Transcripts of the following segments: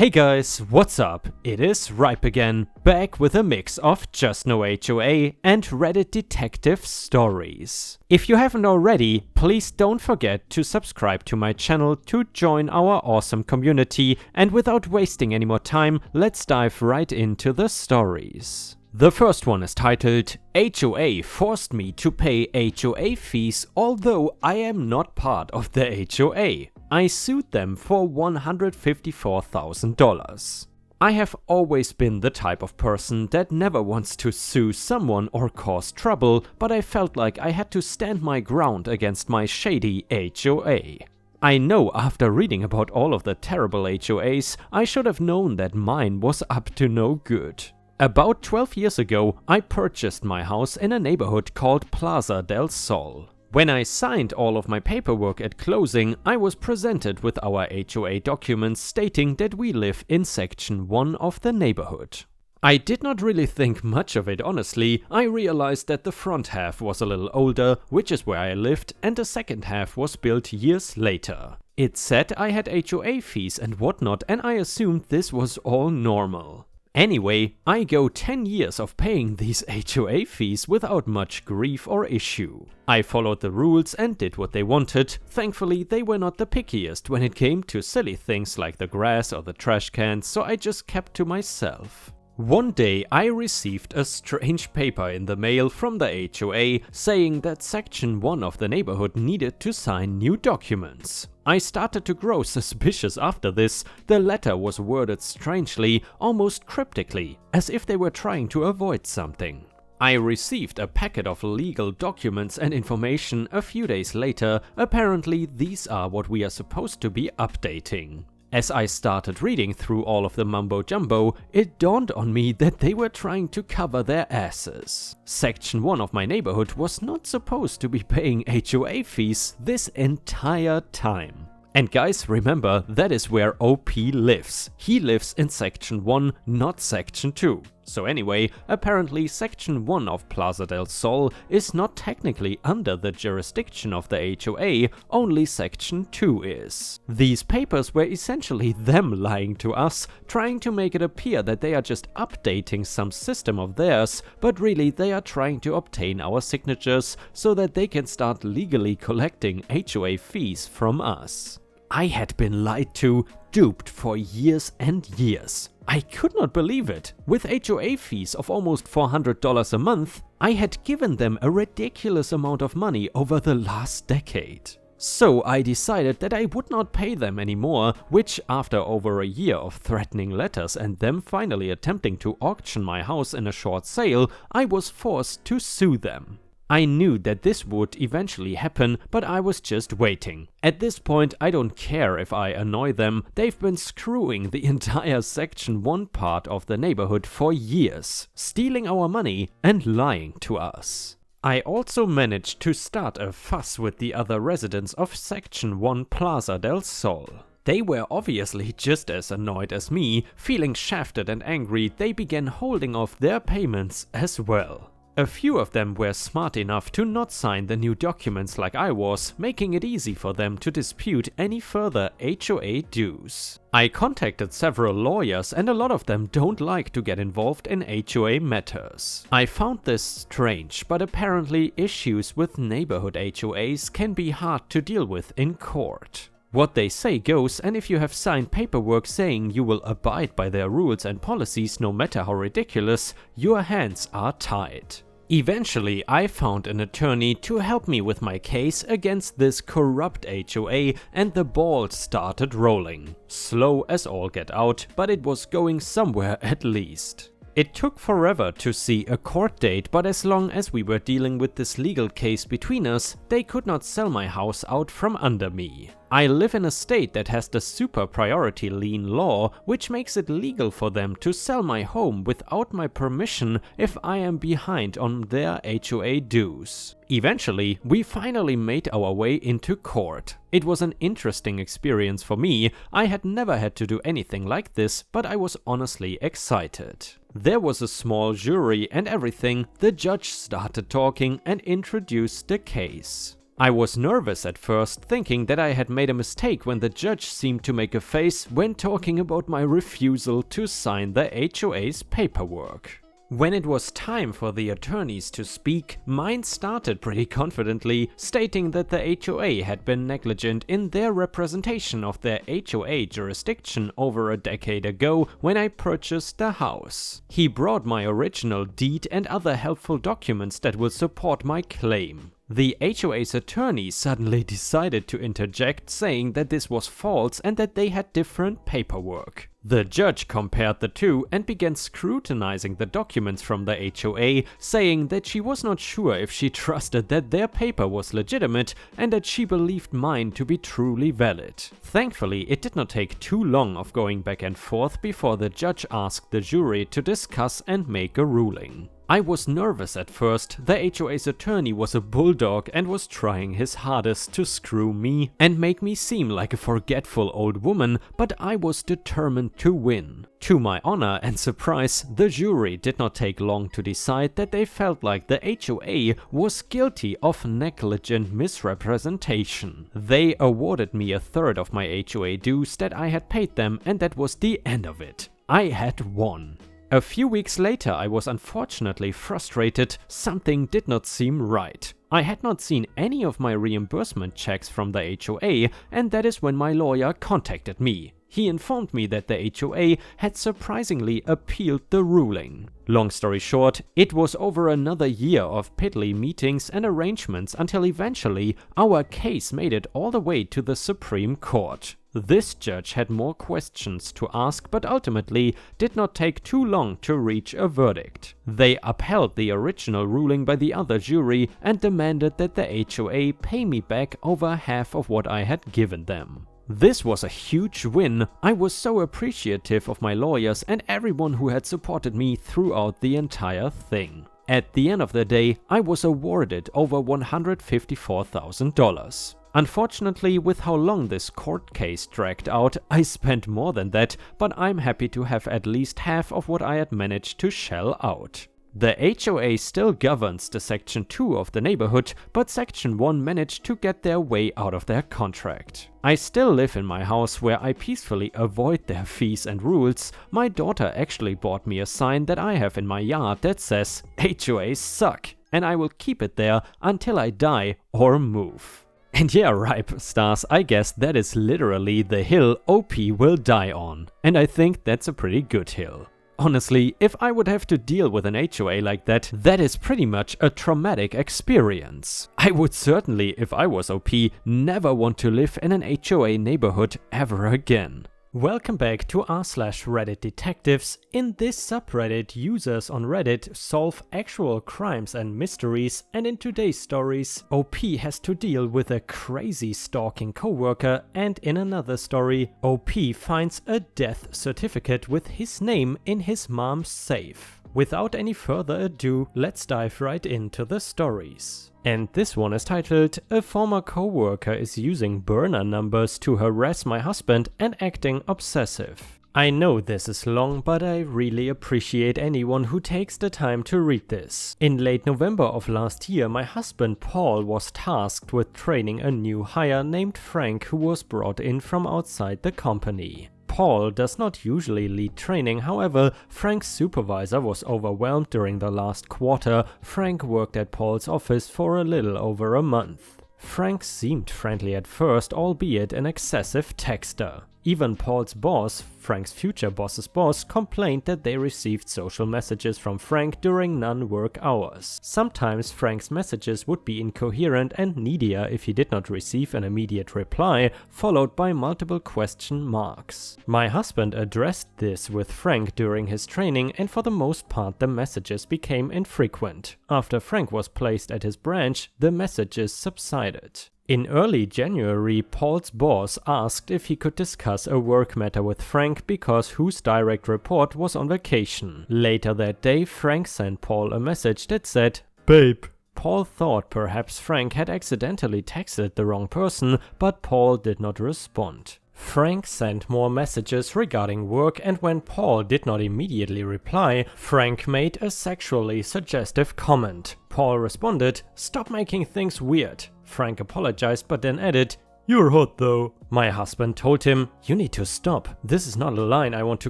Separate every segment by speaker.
Speaker 1: Hey guys, what's up? It is Ripe again, back with a mix of Just No HOA and Reddit detective stories. If you haven't already, please don't forget to subscribe to my channel to join our awesome community, and without wasting any more time, let's dive right into the stories. The first one is titled, HOA forced me to pay HOA fees although I am not part of the HOA. I sued them for $154,000. I have always been the type of person that never wants to sue someone or cause trouble, but I felt like I had to stand my ground against my shady HOA. I know after reading about all of the terrible HOAs, I should have known that mine was up to no good. About 12 years ago, I purchased my house in a neighborhood called Plaza del Sol. When I signed all of my paperwork at closing, I was presented with our HOA documents stating that we live in Section 1 of the neighborhood. I did not really think much of it honestly. I realized that the front half was a little older, which is where I lived, and the second half was built years later. It said I had HOA fees and whatnot, and I assumed this was all normal. Anyway, I go 10 years of paying these HOA fees without much grief or issue. I followed the rules and did what they wanted. Thankfully, they were not the pickiest when it came to silly things like the grass or the trash cans, so I just kept to myself. One day I received a strange paper in the mail from the HOA saying that Section 1 of the neighborhood needed to sign new documents. I started to grow suspicious after this. The letter was worded strangely, almost cryptically, as if they were trying to avoid something. I received a packet of legal documents and information a few days later. Apparently these are what we are supposed to be updating. As I started reading through all of the mumbo jumbo, it dawned on me that they were trying to cover their asses. Section 1 of my neighborhood was not supposed to be paying HOA fees this entire time. And guys, remember, that is where OP lives. He lives in Section 1, not Section 2. So anyway, apparently Section 1 of Plaza del Sol is not technically under the jurisdiction of the HOA, only Section 2 is. These papers were essentially them lying to us, trying to make it appear that they are just updating some system of theirs, but really they are trying to obtain our signatures so that they can start legally collecting HOA fees from us. I had been lied to, duped for years and years. I could not believe it. With HOA fees of almost $400 a month, I had given them a ridiculous amount of money over the last decade. So I decided that I would not pay them anymore, which after over a year of threatening letters and them finally attempting to auction my house in a short sale, I was forced to sue them. I knew that this would eventually happen, but I was just waiting. At this point, I don't care if I annoy them. They've been screwing the entire Section 1 part of the neighborhood for years, stealing our money and lying to us. I also managed to start a fuss with the other residents of Section 1 Plaza del Sol. They were obviously just as annoyed as me. Feeling shafted and angry, they began holding off their payments as well. A few of them were smart enough to not sign the new documents like I was, making it easy for them to dispute any further HOA dues. I contacted several lawyers and a lot of them don't like to get involved in HOA matters. I found this strange, but apparently issues with neighborhood HOAs can be hard to deal with in court. What they say goes, and if you have signed paperwork saying you will abide by their rules and policies no matter how ridiculous, your hands are tied. Eventually, I found an attorney to help me with my case against this corrupt HOA, and the ball started rolling. Slow as all get out, but it was going somewhere at least. It took forever to see a court date, but as long as we were dealing with this legal case between us, they could not sell my house out from under me. I live in a state that has the super priority lien law, which makes it legal for them to sell my home without my permission if I am behind on their HOA dues. Eventually, we finally made our way into court. It was an interesting experience for me. I had never had to do anything like this, but I was honestly excited. There was a small jury and everything. The judge started talking and introduced the case. I was nervous at first, thinking that I had made a mistake when the judge seemed to make a face when talking about my refusal to sign the HOA's paperwork. When it was time for the attorneys to speak, mine started pretty confidently, stating that the HOA had been negligent in their representation of their HOA jurisdiction over a decade ago when I purchased the house. He brought my original deed and other helpful documents that will support my claim. The HOA's attorney suddenly decided to interject, saying that this was false and that they had different paperwork. The judge compared the two and began scrutinizing the documents from the HOA, saying that she was not sure if she trusted that their paper was legitimate and that she believed mine to be truly valid. Thankfully, it did not take too long of going back and forth before the judge asked the jury to discuss and make a ruling. I was nervous at first. The HOA's attorney was a bulldog and was trying his hardest to screw me and make me seem like a forgetful old woman, but I was determined to win. To my honor and surprise, the jury did not take long to decide that they felt like the HOA was guilty of negligent misrepresentation. They awarded me a third of my HOA dues that I had paid them, and that was the end of it. I had won. A few weeks later, I was unfortunately frustrated. Something did not seem right. I had not seen any of my reimbursement checks from the HOA, and that is when my lawyer contacted me. He informed me that the HOA had surprisingly appealed the ruling. Long story short, it was over another year of piddly meetings and arrangements until eventually our case made it all the way to the Supreme Court. This judge had more questions to ask, but ultimately did not take too long to reach a verdict. They upheld the original ruling by the other jury and demanded that the HOA pay me back over half of what I had given them. This was a huge win. I was so appreciative of my lawyers and everyone who had supported me throughout the entire thing. At the end of the day, I was awarded over $154,000. Unfortunately, with how long this court case dragged out, I spent more than that, but I'm happy to have at least half of what I had managed to shell out. The HOA still governs the Section 2 of the neighborhood, but Section 1 managed to get their way out of their contract. I still live in my house where I peacefully avoid their fees and rules. My daughter actually bought me a sign that I have in my yard that says HOAs suck, and I will keep it there until I die or move. And yeah, Ripe Stars, I guess that is literally the hill OP will die on. And I think that's a pretty good hill. Honestly, if I would have to deal with an HOA like that, that is pretty much a traumatic experience. I would certainly, if I was OP, never want to live in an HOA neighborhood ever again. Welcome back to r/Reddit Detectives. In this subreddit, users on Reddit solve actual crimes and mysteries, and in today's stories, OP has to deal with a crazy stalking coworker, and in another story, OP finds a death certificate with his name in his mom's safe. Without any further ado, let's dive right into the stories. And this one is titled, "A former coworker is using burner numbers to harass my husband and acting obsessive." I know this is long, but I really appreciate anyone who takes the time to read this. In late November of last year, my husband Paul was tasked with training a new hire named Frank who was brought in from outside the company. Paul does not usually lead training, however, Frank's supervisor was overwhelmed during the last quarter. Frank worked at Paul's office for a little over a month. Frank seemed friendly at first, albeit an excessive texter. Even Paul's boss, Frank's future boss's boss, complained that they received social messages from Frank during non-work hours. Sometimes Frank's messages would be incoherent and needier if he did not receive an immediate reply, followed by multiple question marks. My husband addressed this with Frank during his training, and for the most part the messages became infrequent. After Frank was placed at his branch, the messages subsided. In early January, Paul's boss asked if he could discuss a work matter with Frank because whose direct report was on vacation. Later that day, Frank sent Paul a message that said, "Babe." Paul thought perhaps Frank had accidentally texted the wrong person, but Paul did not respond. Frank sent more messages regarding work, and when Paul did not immediately reply, Frank made a sexually suggestive comment. Paul responded, "Stop making things weird." Frank apologized but then added, "You're hot though." My husband told him, "You need to stop. This is not a line I want to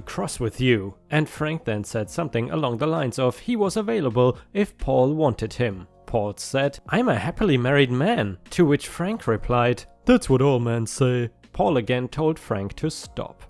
Speaker 1: cross with you." And Frank then said something along the lines of he was available if Paul wanted him. Paul said, "I'm a happily married man," to which Frank replied, "That's what all men say." Paul again told Frank to stop.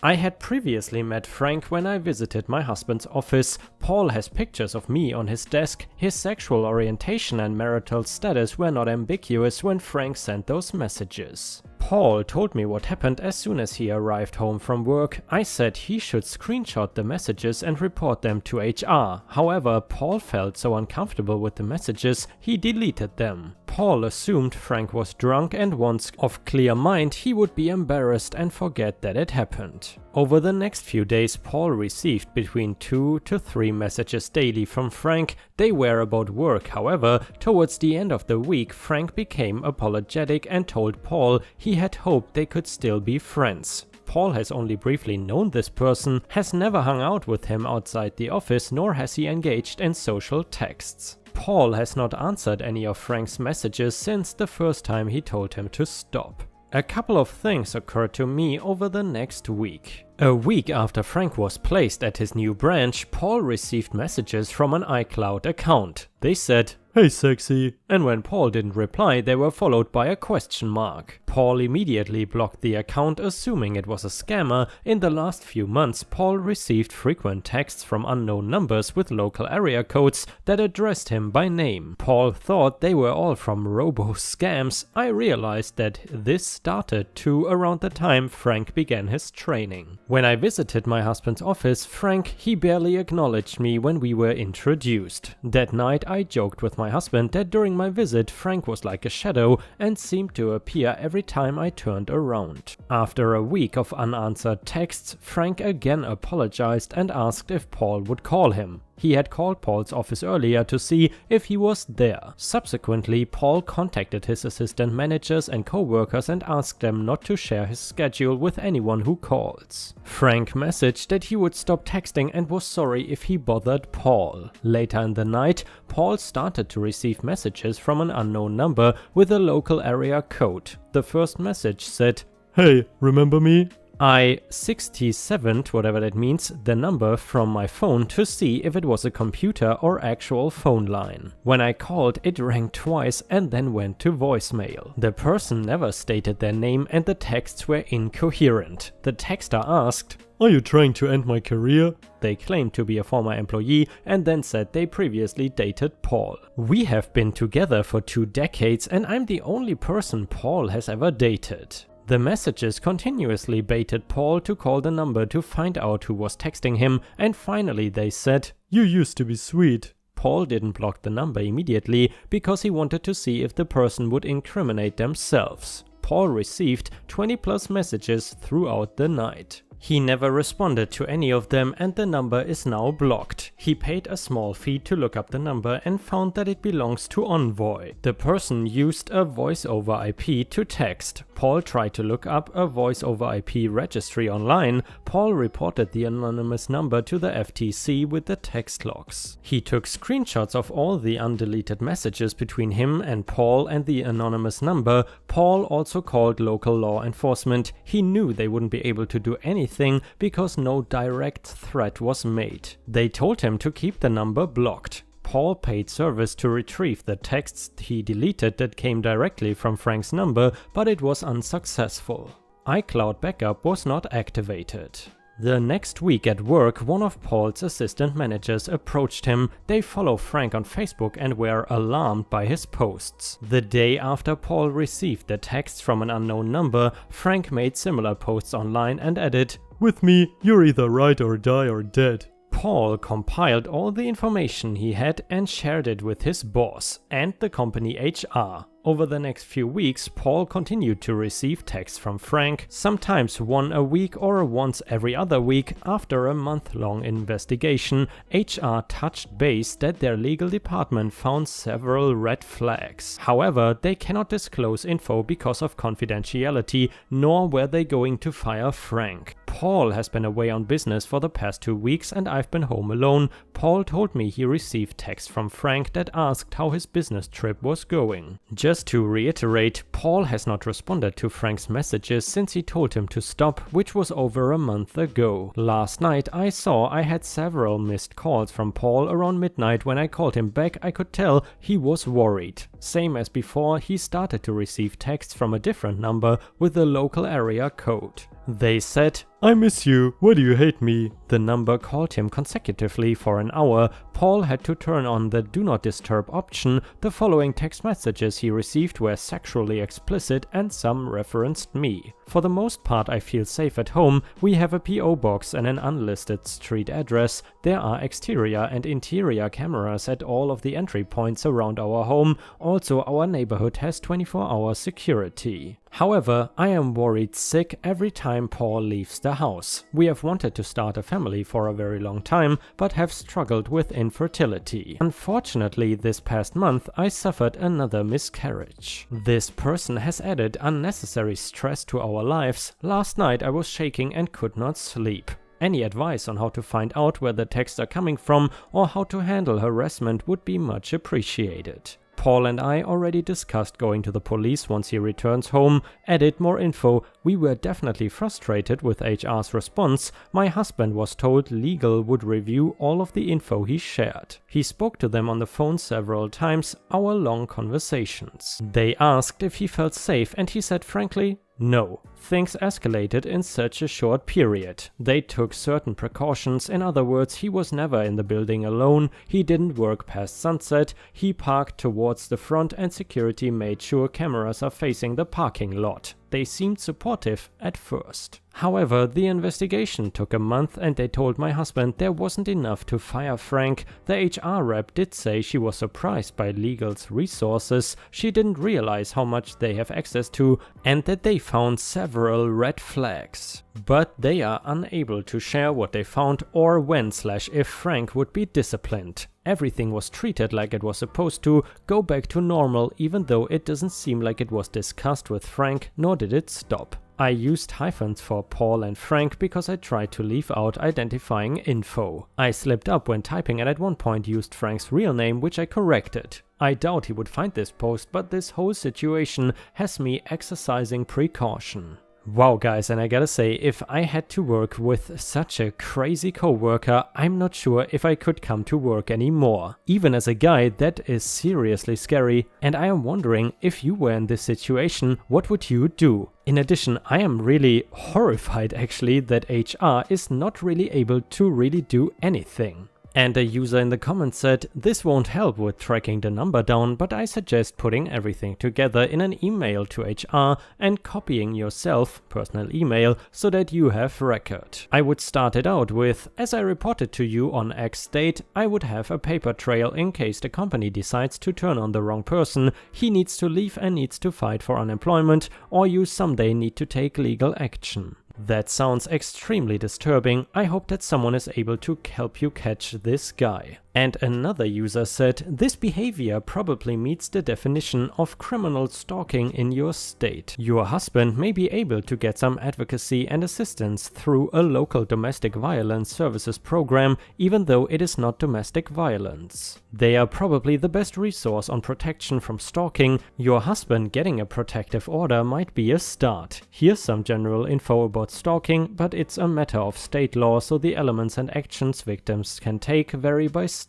Speaker 1: I had previously met Frank when I visited my husband's office. Paul has pictures of me on his desk. His sexual orientation and marital status were not ambiguous when Frank sent those messages. Paul told me what happened as soon as he arrived home from work. I said he should screenshot the messages and report them to HR. However, Paul felt so uncomfortable with the messages, he deleted them. Paul assumed Frank was drunk and once of clear mind, he would be embarrassed and forget that it happened. Over the next few days, Paul received between 2 to 3 messages daily from Frank. They were about work. However, towards the end of the week, Frank became apologetic and told Paul he had hoped they could still be friends. Paul has only briefly known this person, has never hung out with him outside the office, nor has he engaged in social texts. Paul has not answered any of Frank's messages since the first time he told him to stop. A couple of things occurred to me over the next week. A week after Frank was placed at his new branch, Paul received messages from an iCloud account. They said, "Hey sexy," and when Paul didn't reply, they were followed by a question mark. Paul immediately blocked the account, assuming it was a scammer. In the last few months, Paul received frequent texts from unknown numbers with local area codes that addressed him by name. Paul thought they were all from robo-scams. I realized that this started too around the time Frank began his training. When I visited my husband's office, Frank, he barely acknowledged me when we were introduced. That night I joked with my husband that during my visit Frank was like a shadow and seemed to appear every time I turned around. After a week of unanswered texts, Frank again apologized and asked if Paul would call him. He had called Paul's office earlier to see if he was there. Subsequently, Paul contacted his assistant managers and co-workers and asked them not to share his schedule with anyone who calls. Frank messaged that he would stop texting and was sorry if he bothered Paul. Later in the night, Paul started to receive messages from an unknown number with a local area code. The first message said, "Hey, remember me?" I 67'd, whatever that means, the number from my phone to see if it was a computer or actual phone line. When I called, it rang twice and then went to voicemail. The person never stated their name and the texts were incoherent. The texter asked, "Are you trying to end my career?" They claimed to be a former employee and then said they previously dated Paul. "We have been together for 2 decades and I'm the only person Paul has ever dated." The messages continuously baited Paul to call the number to find out who was texting him, and finally they said, "You used to be sweet." Paul didn't block the number immediately because he wanted to see if the person would incriminate themselves. Paul received 20 plus messages throughout the night. He never responded to any of them and the number is now blocked. He paid a small fee to look up the number and found that it belongs to Envoy. The person used a voice over IP to text. Paul tried to look up a voice over IP registry online. Paul reported the anonymous number to the FTC with the text logs. He took screenshots of all the undeleted messages between him and Paul and the anonymous number. Paul also called local law enforcement. He knew they wouldn't be able to do anything because no direct threat was made. They told him to keep the number blocked. Paul paid service to retrieve the texts he deleted that came directly from Frank's number, but it was unsuccessful. iCloud backup was not activated. The next week at work, one of Paul's assistant managers approached him. They follow Frank on Facebook and were alarmed by his posts. The day after Paul received the texts from an unknown number, Frank made similar posts online and added, "With me, you're either right or die or dead." Paul compiled all the information he had and shared it with his boss and the company HR. Over the next few weeks, Paul continued to receive texts from Frank, sometimes one a week or once every other week. After a month-long investigation, HR touched base that their legal department found several red flags. However, they cannot disclose info because of confidentiality, nor were they going to fire Frank. Paul has been away on business for the past 2 weeks and I've been home alone. Paul told me he received text from Frank that asked how his business trip was going. Just to reiterate, Paul has not responded to Frank's messages since he told him to stop, which was over a month ago. Last night I saw I had several missed calls from Paul around midnight. When I called him back, I could tell he was worried. Same as before, he started to receive texts from a different number with the local area code. They said, "I miss you, why do you hate me?" The number called him consecutively for an hour. Paul had to turn on the do not disturb option. The following text messages he received were sexually explicit and some referenced me. "For the most part I feel safe at home. We have a PO box and an unlisted street address. There are exterior and interior cameras at all of the entry points around our home. Also, our neighborhood has 24-hour security. However, I am worried sick every time Paul leaves the house. We have wanted to start a family for a very long time, but have struggled with infertility. Unfortunately, this past month I suffered another miscarriage. This person has added unnecessary stress to our lives. Last night I was shaking and could not sleep. Any advice on how to find out where the texts are coming from or how to handle harassment would be much appreciated." Paul and I already discussed going to the police once he returns home. Added more info, we were definitely frustrated with HR's response. My husband was told legal would review all of the info he shared. He spoke to them on the phone several times, hour-long conversations. They asked if he felt safe and he said frankly, no. Things escalated in such a short period. They took certain precautions. In other words, he was never in the building alone. He didn't work past sunset. He parked towards the front and security made sure cameras are facing the parking lot. They seemed supportive at first. However, the investigation took a month and they told my husband there wasn't enough to fire Frank. The HR rep did say she was surprised by legal's resources. She didn't realize how much they have access to and that they found several red flags. But they are unable to share what they found or when/if Frank would be disciplined. Everything was treated like it was supposed to go back to normal, even though it doesn't seem like it was discussed with Frank, nor did it stop. I used hyphens for Paul and Frank because I tried to leave out identifying info. I slipped up when typing and at one point used Frank's real name, which I corrected. I doubt he would find this post, but this whole situation has me exercising precaution. Wow guys, and I gotta say, if I had to work with such a crazy coworker, I'm not sure if I could come to work anymore. Even as a guy, that is seriously scary, and I am wondering if you were in this situation, what would you do? In addition, I am really horrified actually that HR is not really able to really do anything. And a user in the comments said, "This won't help with tracking the number down, but I suggest putting everything together in an email to HR and copying yourself, personal email, so that you have record. I would start it out with, as I reported to you on X date, I would have a paper trail in case the company decides to turn on the wrong person. He needs to leave and needs to fight for unemployment, or you someday need to take legal action." That sounds extremely disturbing. I hope that someone is able to help you catch this guy. And another user said, "This behavior probably meets the definition of criminal stalking in your state. Your husband may be able to get some advocacy and assistance through a local domestic violence services program, even though it is not domestic violence. They are probably the best resource on protection from stalking. Your husband getting a protective order might be a start. Here's some general info about stalking, but it's a matter of state law, so the elements and actions victims can take vary by state.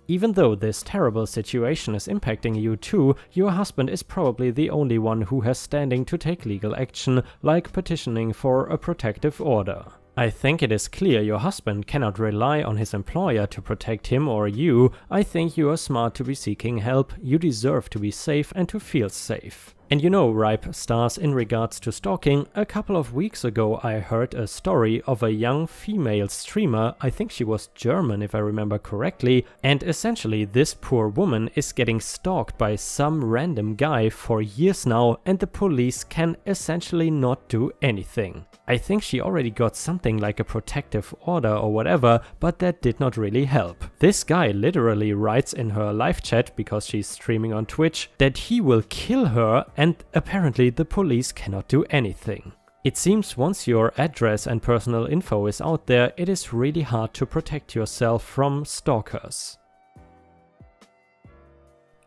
Speaker 1: Even though this terrible situation is impacting you too, your husband is probably the only one who has standing to take legal action, like petitioning for a protective order. I think it is clear your husband cannot rely on his employer to protect him or you. I think you are smart to be seeking help. You deserve to be safe and to feel safe. And you know, Ripe Stars, in regards to stalking, a couple of weeks ago I heard a story of a young female streamer, I think she was German if I remember correctly, and essentially this poor woman is getting stalked by some random guy for years now and the police can essentially not do anything. I think she already got something like a protective order or whatever, but that did not really help. This guy literally writes in her live chat, because she's streaming on Twitch, that he will kill her, and apparently the police cannot do anything. It seems once your address and personal info is out there, it is really hard to protect yourself from stalkers.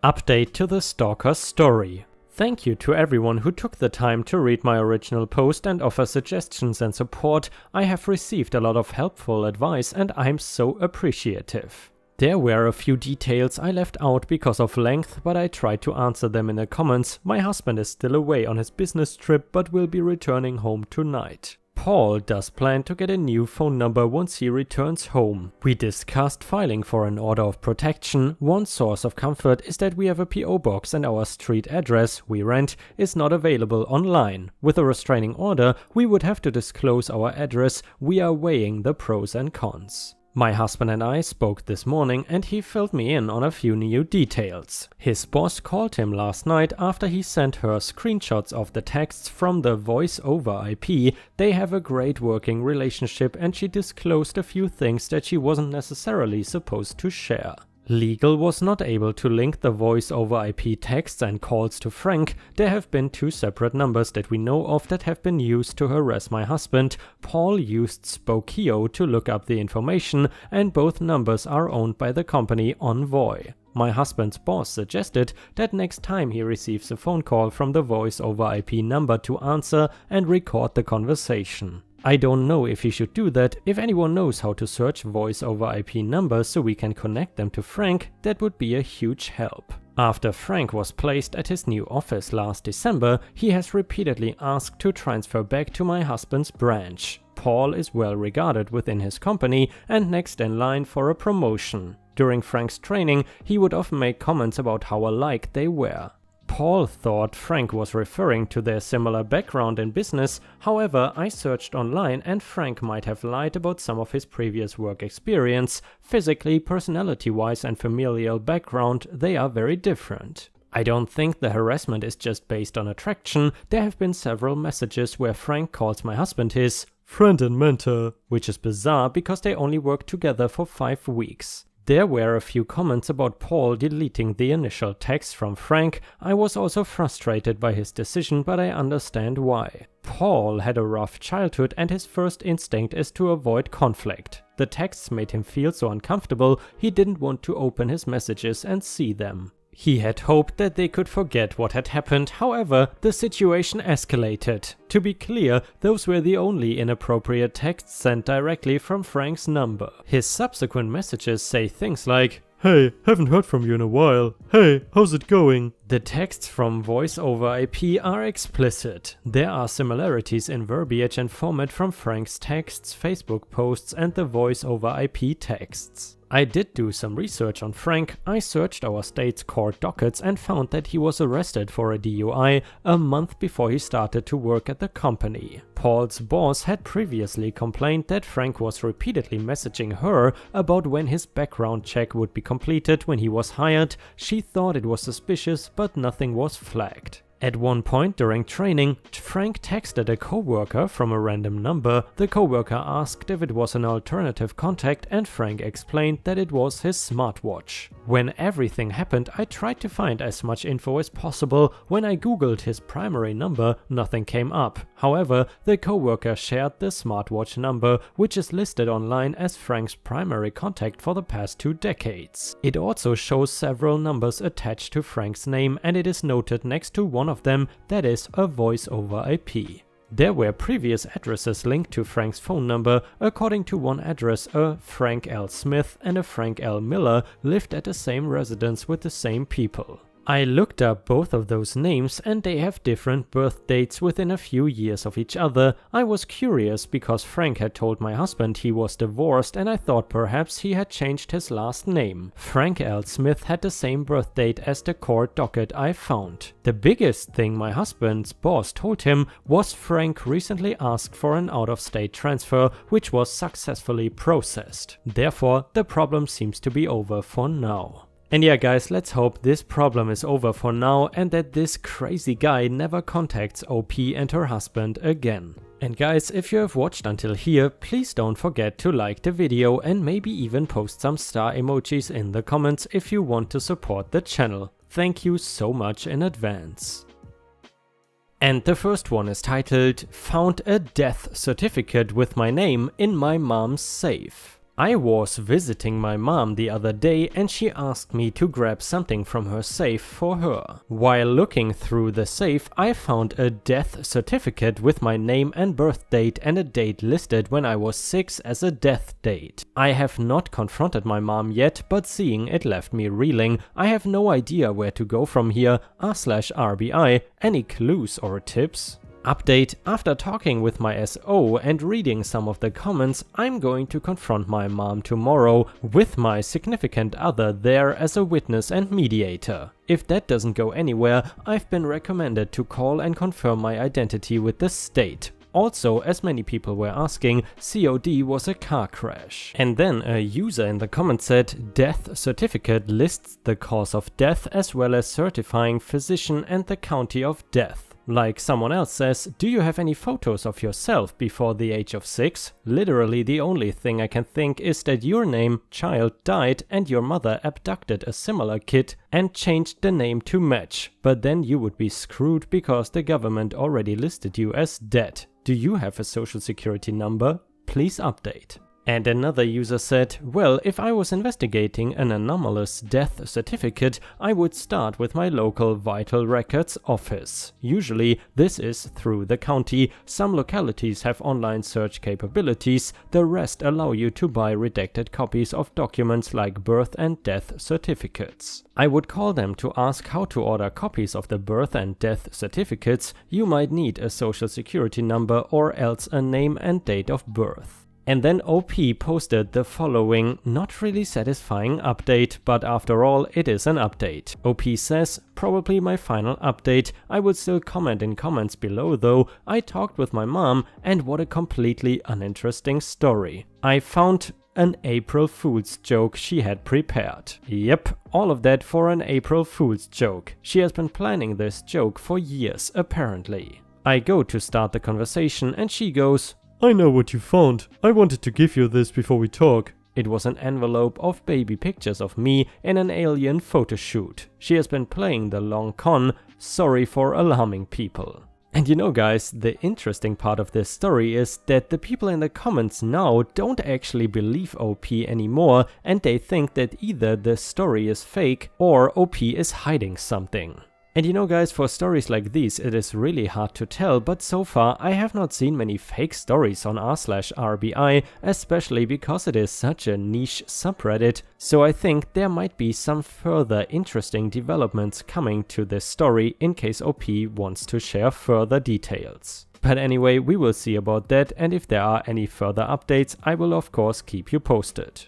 Speaker 1: Update to the stalker story. Thank you to everyone who took the time to read my original post and offer suggestions and support. I have received a lot of helpful advice and I'm so appreciative. There were a few details I left out because of length, but I tried to answer them in the comments. My husband is still away on his business trip but will be returning home tonight. Paul does plan to get a new phone number once he returns home. We discussed filing for an order of protection. One source of comfort is that we have a PO box and our street address we rent is not available online. With a restraining order, we would have to disclose our address. We are weighing the pros and cons. My husband and I spoke this morning and he filled me in on a few new details. His boss called him last night after he sent her screenshots of the texts from the voice over IP. They have a great working relationship and she disclosed a few things that she wasn't necessarily supposed to share. Legal was not able to link the voice over IP texts and calls to Frank. There have been 2 separate numbers that we know of that have been used to harass my husband. Paul used Spokeo to look up the information and both numbers are owned by the company Envoy. My husband's boss suggested that next time he receives a phone call from the voice over IP number to answer and record the conversation. I don't know if he should do that. If anyone knows how to search voice over IP numbers so we can connect them to Frank, that would be a huge help. After Frank was placed at his new office last December, he has repeatedly asked to transfer back to my husband's branch. Paul is well regarded within his company and next in line for a promotion. During Frank's training, he would often make comments about how alike they were. Paul thought Frank was referring to their similar background in business. However, I searched online and Frank might have lied about some of his previous work experience. Physically, personality-wise and familial background, they are very different. I don't think the harassment is just based on attraction. There have been several messages where Frank calls my husband his friend and mentor, which is bizarre because they only worked together for 5 weeks. There were a few comments about Paul deleting the initial text from Frank. I was also frustrated by his decision, but I understand why. Paul had a rough childhood and his first instinct is to avoid conflict. The texts made him feel so uncomfortable, he didn't want to open his messages and see them. He had hoped that they could forget what had happened, however, the situation escalated. To be clear, those were the only inappropriate texts sent directly from Frank's number. His subsequent messages say things like, "Hey, haven't heard from you in a while. Hey, how's it going?" The texts from voice over IP are explicit. There are similarities in verbiage and format from Frank's texts, Facebook posts and the voice over IP texts. I did do some research on Frank. I searched our state's court dockets and found that he was arrested for a DUI a month before he started to work at the company. Paul's boss had previously complained that Frank was repeatedly messaging her about when his background check would be completed when he was hired. She thought it was suspicious, but nothing was flagged. At one point during training, Frank texted a coworker from a random number. The coworker asked if it was an alternative contact and Frank explained that it was his smartwatch. When everything happened, I tried to find as much info as possible. When I googled his primary number, nothing came up. However, the coworker shared the smartwatch number, which is listed online as Frank's primary contact for the past 2 decades. It also shows several numbers attached to Frank's name and it is noted next to one of them that is a voice over IP. There were previous addresses linked to Frank's phone number. According to one address, a Frank L. Smith and a Frank L. Miller lived at the same residence with the same people. I looked up both of those names and they have different birth dates within a few years of each other. I was curious because Frank had told my husband he was divorced and I thought perhaps he had changed his last name. Frank L. Smith had the same birth date as the court docket I found. The biggest thing my husband's boss told him was Frank recently asked for an out-of-state transfer, which was successfully processed. Therefore, the problem seems to be over for now. And yeah guys, let's hope this problem is over for now and that this crazy guy never contacts OP and her husband again. And guys, if you have watched until here, please don't forget to like the video and maybe even post some star emojis in the comments if you want to support the channel. Thank you so much in advance. And the first one is titled, "Found a death certificate with my name in my mom's safe." I was visiting my mom the other day and she asked me to grab something from her safe for her. While looking through the safe, I found a death certificate with my name and birth date and a date listed when I was 6 as a death date. I have not confronted my mom yet, but seeing it left me reeling. I have no idea where to go from here. r/RBI, any clues or tips? Update: after talking with my SO and reading some of the comments, I'm going to confront my mom tomorrow with my significant other there as a witness and mediator. If that doesn't go anywhere, I've been recommended to call and confirm my identity with the state. Also, as many people were asking, COD was a car crash. And then a user in the comments said, "Death certificate lists the cause of death as well as certifying physician and the county of death." Like someone else says, "Do you have any photos of yourself before the age of 6? Literally the only thing I can think is that your name, child, died and your mother abducted a similar kid and changed the name to match. But then you would be screwed because the government already listed you as dead. Do you have a social security number? Please update." And another user said, "Well, if I was investigating an anomalous death certificate, I would start with my local vital records office. Usually this is through the county. Some localities have online search capabilities, the rest allow you to buy redacted copies of documents like birth and death certificates. I would call them to ask how to order copies of the birth and death certificates. You might need a social security number or else a name and date of birth." And then OP posted the following not really satisfying update, but after all it is an update. OP says, "Probably my final update. I would still comment in comments below though. I talked with my mom and what a completely uninteresting story. I found an April Fool's joke she had prepared." Yep, all of that for an April Fool's joke. She has been planning this joke for years apparently. I go to start the conversation and she goes, "I know what you found. I wanted to give you this before we talk." It was an envelope of baby pictures of me in an alien photo shoot. She has been playing the long con. Sorry for alarming people. And you know guys, the interesting part of this story is that the people in the comments now don't actually believe OP anymore and they think that either the story is fake or OP is hiding something. And you know guys, for stories like these it is really hard to tell, but so far I have not seen many fake stories on r/RBI, especially because it is such a niche subreddit, so I think there might be some further interesting developments coming to this story in case OP wants to share further details. But anyway, we will see about that, and if there are any further updates I will of course keep you posted.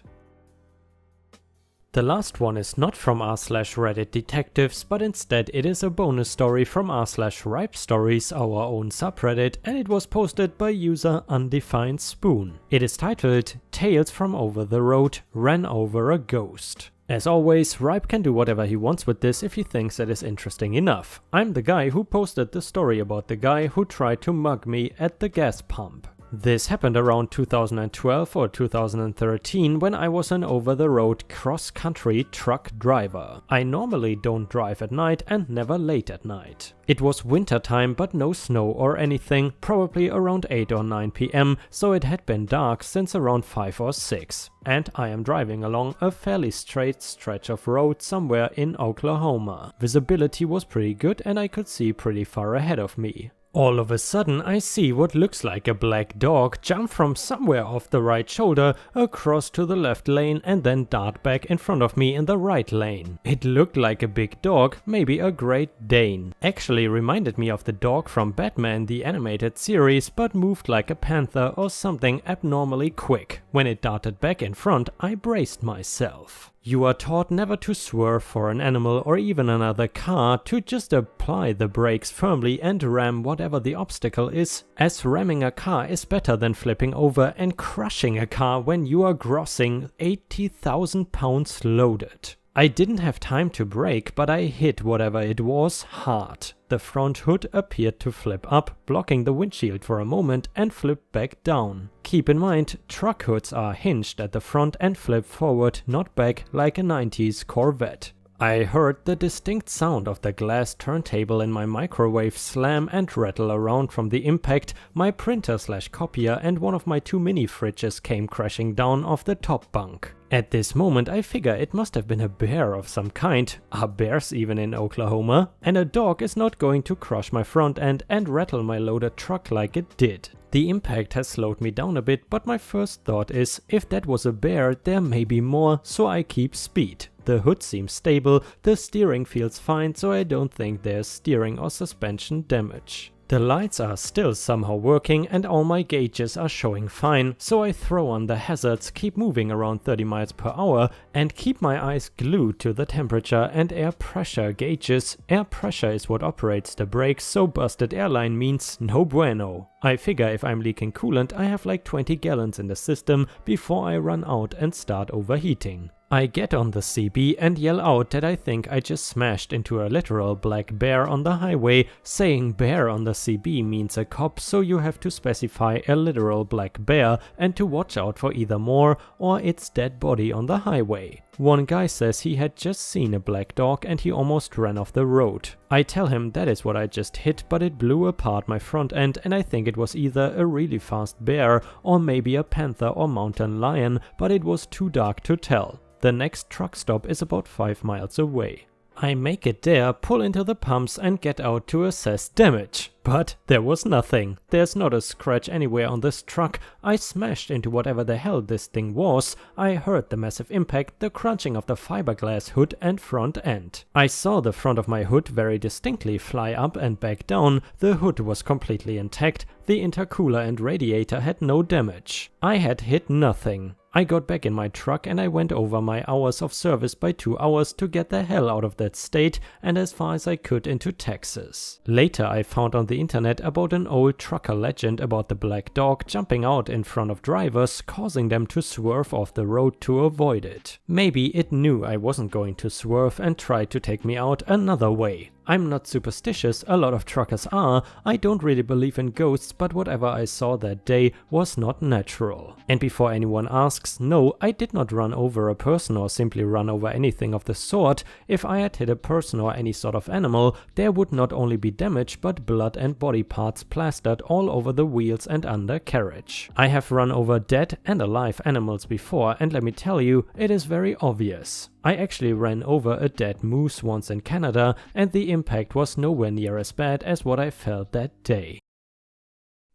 Speaker 1: The last one is not from r/Reddit Detectives, but instead it is a bonus story from r/Ripe Stories, our own subreddit, and it was posted by user Undefined Spoon. It is titled, "Tales from Over the Road, Ran Over a Ghost." As always, Ripe can do whatever he wants with this if he thinks it is interesting enough. I'm the guy who posted the story about the guy who tried to mug me at the gas pump. This happened around 2012 or 2013 when I was an over-the-road cross-country truck driver. I normally don't drive at night and never late at night. It was winter time but no snow or anything, probably around 8 or 9 PM, so it had been dark since around 5 or 6. And I am driving along a fairly straight stretch of road somewhere in Oklahoma. Visibility was pretty good and I could see pretty far ahead of me. All of a sudden I see what looks like a black dog jump from somewhere off the right shoulder across to the left lane and then dart back in front of me in the right lane. It looked like a big dog, maybe a Great Dane. Actually reminded me of the dog from Batman the animated series, but moved like a panther or something abnormally quick. When it darted back in front, I braced myself. You are taught never to swerve for an animal or even another car, to just apply the brakes firmly and ram whatever the obstacle is, as ramming a car is better than flipping over and crushing a car when you are grossing 80,000 pounds loaded. I didn't have time to brake, but I hit whatever it was hard. The front hood appeared to flip up, blocking the windshield for a moment and flipped back down. Keep in mind, truck hoods are hinged at the front and flip forward, not back like a 90s Corvette. I heard the distinct sound of the glass turntable in my microwave slam and rattle around from the impact. My printer/copier and one of my 2 mini fridges came crashing down off the top bunk. At this moment I figure it must have been a bear of some kind, are bears even in Oklahoma, and a dog is not going to crush my front end and rattle my loaded truck like it did. The impact has slowed me down a bit, but my first thought is, if that was a bear, there may be more, so I keep speed. The hood seems stable, the steering feels fine, so I don't think there's steering or suspension damage. The lights are still somehow working and all my gauges are showing fine, so I throw on the hazards, keep moving around 30 miles per hour and keep my eyes glued to the temperature and air pressure gauges. Air pressure is what operates the brakes, so busted airline means no bueno. I figure if I'm leaking coolant, I have like 20 gallons in the system before I run out and start overheating. I get on the CB and yell out that I think I just smashed into a literal black bear on the highway. Saying bear on the CB means a cop, so you have to specify a literal black bear and to watch out for either more or its dead body on the highway. One guy says he had just seen a black dog and he almost ran off the road. I tell him that is what I just hit, but it blew apart my front end and I think it was either a really fast bear or maybe a panther or mountain lion, but it was too dark to tell. The next truck stop is about 5 miles away. I make it there, pull into the pumps and get out to assess damage. But there was nothing. There's not a scratch anywhere on this truck. I smashed into whatever the hell this thing was. I heard the massive impact, the crunching of the fiberglass hood and front end. I saw the front of my hood very distinctly fly up and back down. The hood was completely intact. The intercooler and radiator had no damage. I had hit nothing. I got back in my truck and I went over my hours of service by 2 hours to get the hell out of that state and as far as I could into Texas. Later I found on the internet about an old trucker legend about the black dog jumping out in front of drivers, causing them to swerve off the road to avoid it. Maybe it knew I wasn't going to swerve and tried to take me out another way. I'm not superstitious, a lot of truckers are. I don't really believe in ghosts, but whatever I saw that day was not natural. And before anyone asks, no, I did not run over a person or simply run over anything of the sort. If I had hit a person or any sort of animal, there would not only be damage but blood and body parts plastered all over the wheels and undercarriage. I have run over dead and alive animals before, and let me tell you, it is very obvious. I actually ran over a dead moose once in Canada and the impact was nowhere near as bad as what I felt that day.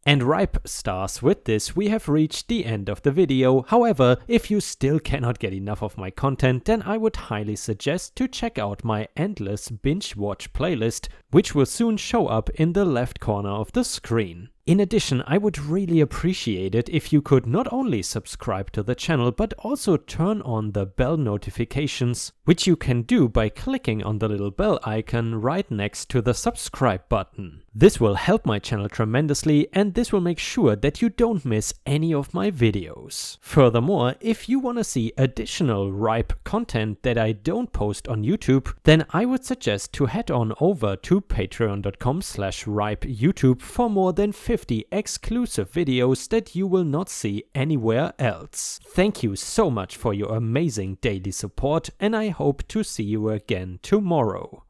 Speaker 1: And ripe stars, with this we have reached the end of the video. However, if you still cannot get enough of my content, then I would highly suggest to check out my endless binge watch playlist, which will soon show up in the left corner of the screen. In addition, I would really appreciate it if you could not only subscribe to the channel, but also turn on the bell notifications, which you can do by clicking on the little bell icon right next to the subscribe button. This will help my channel tremendously and this will make sure that you don't miss any of my videos. Furthermore, if you want to see additional ripe content that I don't post on YouTube, then I would suggest to head on over to patreon.com/ripeyoutube for more than 50 exclusive videos that you will not see anywhere else. Thank you so much for your amazing daily support and I hope to see you again tomorrow.